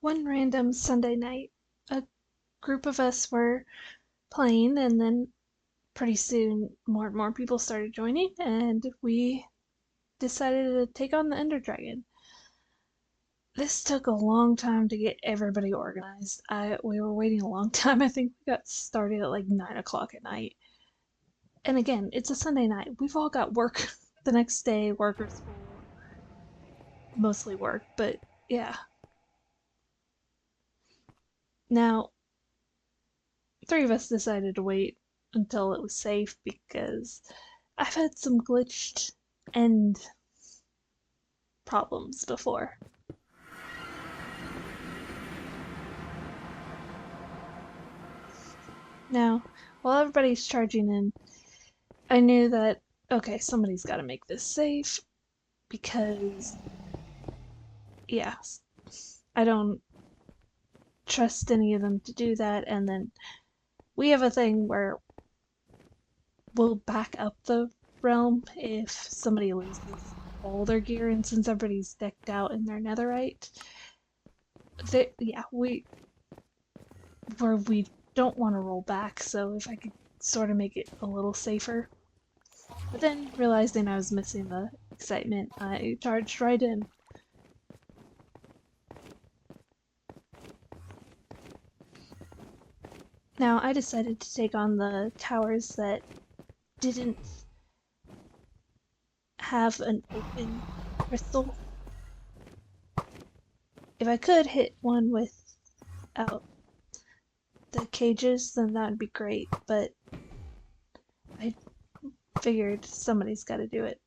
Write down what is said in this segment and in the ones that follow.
One random Sunday night, a group of us were playing, and then pretty soon more and more people started joining, and we decided to take on the Ender Dragon. This took a long time to get everybody organized. We were waiting a long time. I think we got started at like 9 o'clock at night. And again, it's a Sunday night. We've all got work the next day, work or school, mostly work, but yeah. Now, three of us decided to wait until it was safe because I've had some glitched end problems before. Now, while everybody's charging in, I knew that, okay, somebody's got to make this safe because, yeah, I don't trust any of them to do that. And then we have a thing where we'll back up the realm if somebody loses all their gear, and since everybody's decked out in their netherite, yeah, we don't want to roll back, so if I could sort of make it a little safer. But then, realizing I was missing the excitement, I charged right in. Now, I decided to take on the towers that didn't have an open crystal. If I could hit one without the cages, then that would be great, but I figured somebody's got to do it.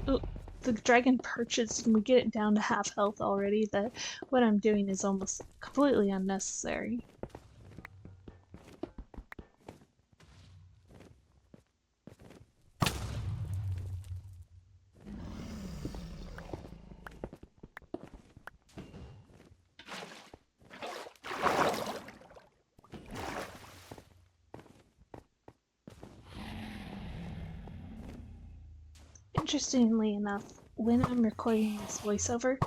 Ooh, the dragon perches and we get it down to half health already. What I'm doing is almost completely unnecessary. Interestingly enough, when I'm recording this voiceover,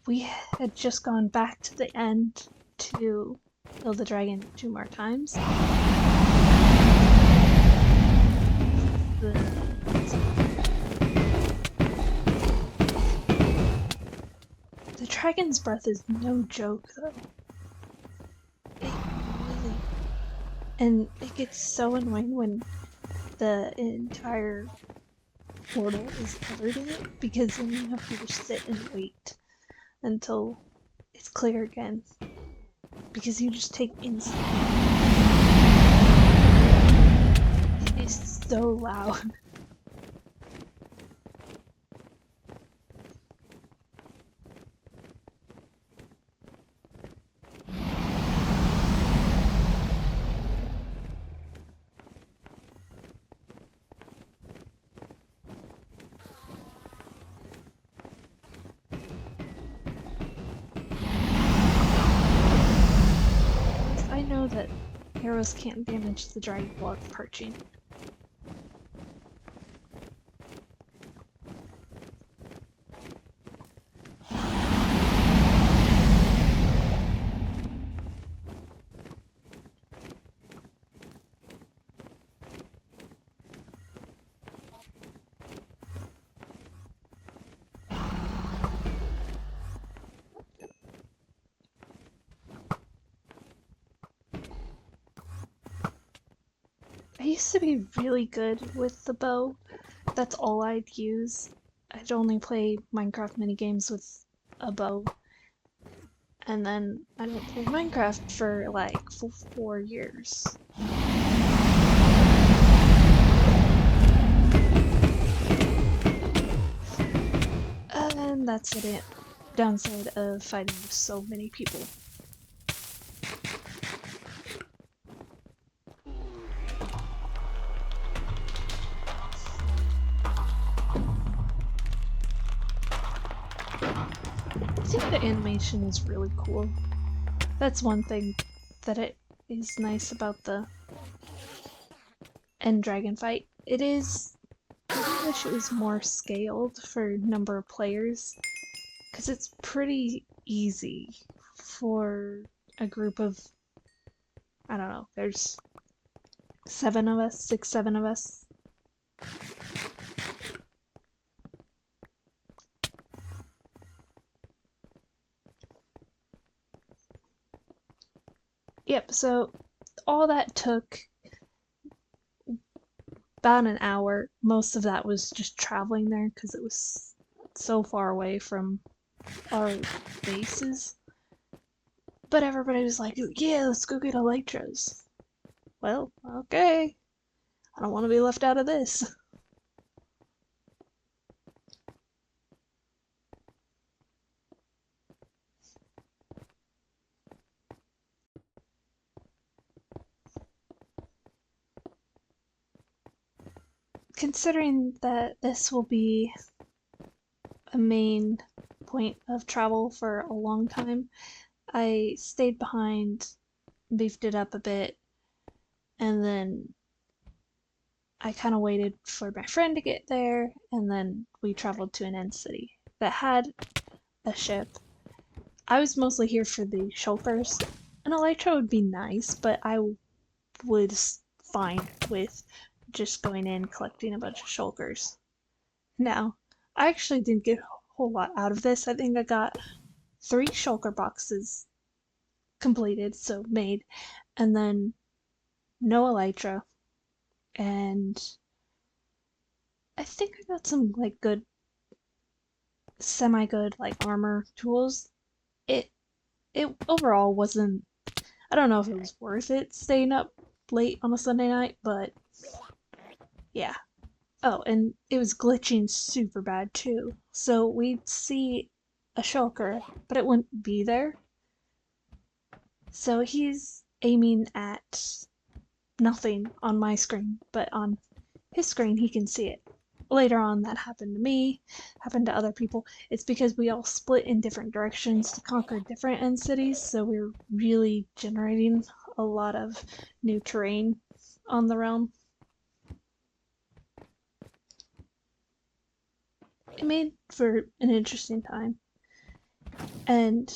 we had just gone back to the end to kill the dragon 2 more times. The dragon's breath is no joke, though. And it gets so annoying when the entire portal is covered in it, because then you have to just sit and wait until it's clear again, because you just take instant. It is so loud. I know that arrows can't damage the dragon while it's perching. I used to be really good with the bow. That's all I'd use. I'd only play Minecraft minigames with a bow. And then I didn't play Minecraft for like 4 years. And that's the downside of fighting with so many people. I think the animation is really cool. That's one thing that it is nice about the and Dragon Fight. I wish it was more scaled for number of players, because it's pretty easy for a group of, I don't know, there's 7 of us, 6, 7 of us. Yep, so all that took about an hour. Most of that was just traveling there because it was so far away from our bases. But everybody was like, yeah, let's go get Elytras. Well, okay. I don't want to be left out of this. Considering that this will be a main point of travel for a long time, I stayed behind, beefed it up a bit, and then I kind of waited for my friend to get there, and then we traveled to an end city that had a ship. I was mostly here for the shulkers. An elytra would be nice, but I was fine with just going in, collecting a bunch of shulkers. Now, I actually didn't get a whole lot out of this. I think I got 3 shulker boxes completed, so made, and then no elytra, and I think I got some like good, semi-good like armor tools. It it overall wasn't. I don't know if it was worth it staying up late on a Sunday night, but yeah. Oh, and it was glitching super bad too. So we'd see a shulker, but it wouldn't be there. So he's aiming at nothing on my screen, but on his screen he can see it. Later on, that happened to me, happened to other people. It's because we all split in different directions to conquer different end cities, so we're really generating a lot of new terrain on the realm. It made for an interesting time. And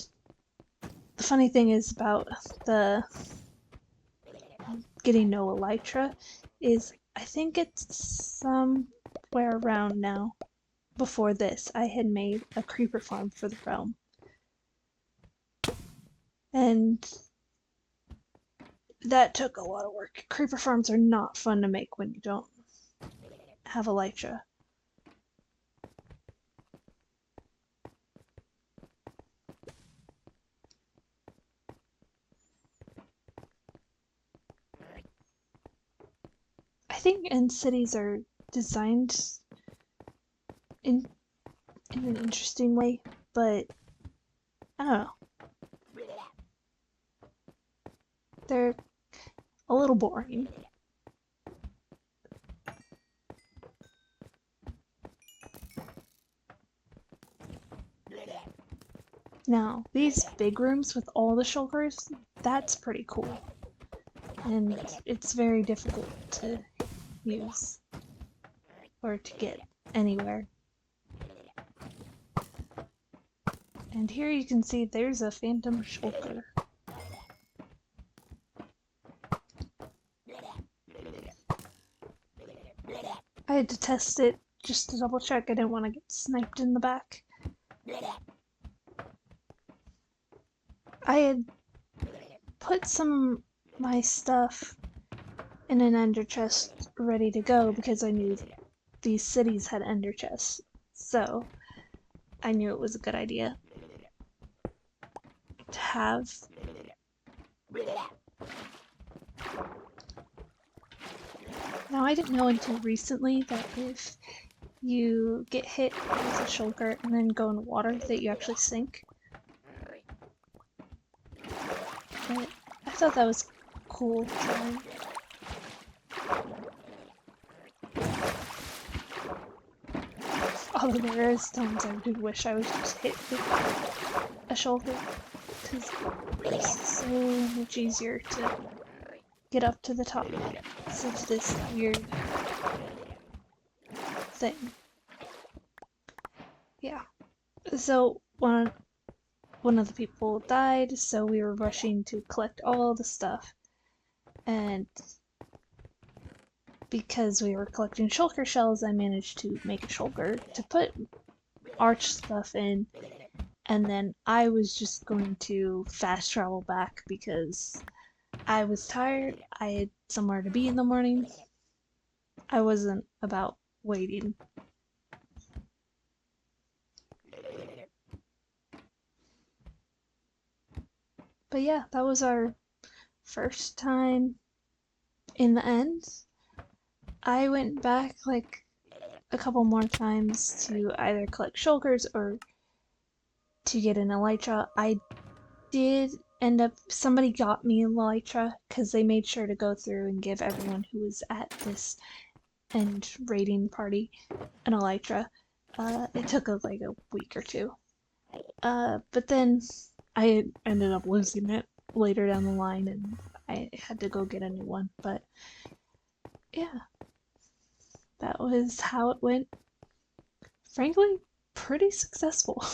the funny thing is about the getting no elytra is I think it's somewhere around now. Before this, I had made a creeper farm for the realm. And that took a lot of work. Creeper farms are not fun to make when you don't have elytra. I think end cities are designed in an interesting way, but I don't know. They're a little boring. Now, these big rooms with all the shulkers, that's pretty cool. And it's very difficult to use or to get anywhere. And here you can see there's a phantom shulker. I had to test it just to double check. I didn't want to get sniped in the back. I had put some of my stuff in an ender chest ready to go because I knew these cities had ender chests. So I knew it was a good idea to have. Now, I didn't know until recently that if you get hit with a shulker and then go in water that you actually sink. But I thought that was cool to learn. Although there is times I do wish I was just hit with a shulker, because it's so much easier to get up to the top us into this weird thing. Yeah. So one of the people died, so we were rushing to collect all the stuff. And because we were collecting shulker shells, I managed to make a shulker to put arch stuff in, and then I was just going to fast travel back because I was tired. I had somewhere to be in the morning. I wasn't about waiting. But yeah, that was our first time in the end. I went back like a couple more times to either collect shulkers or to get an elytra. I did end up, somebody got me an elytra because they made sure to go through and give everyone who was at this end raiding party an elytra. It took like a week or two. But then I ended up losing it later down the line and I had to go get a new one. But yeah, that was how it went. Frankly, pretty successful.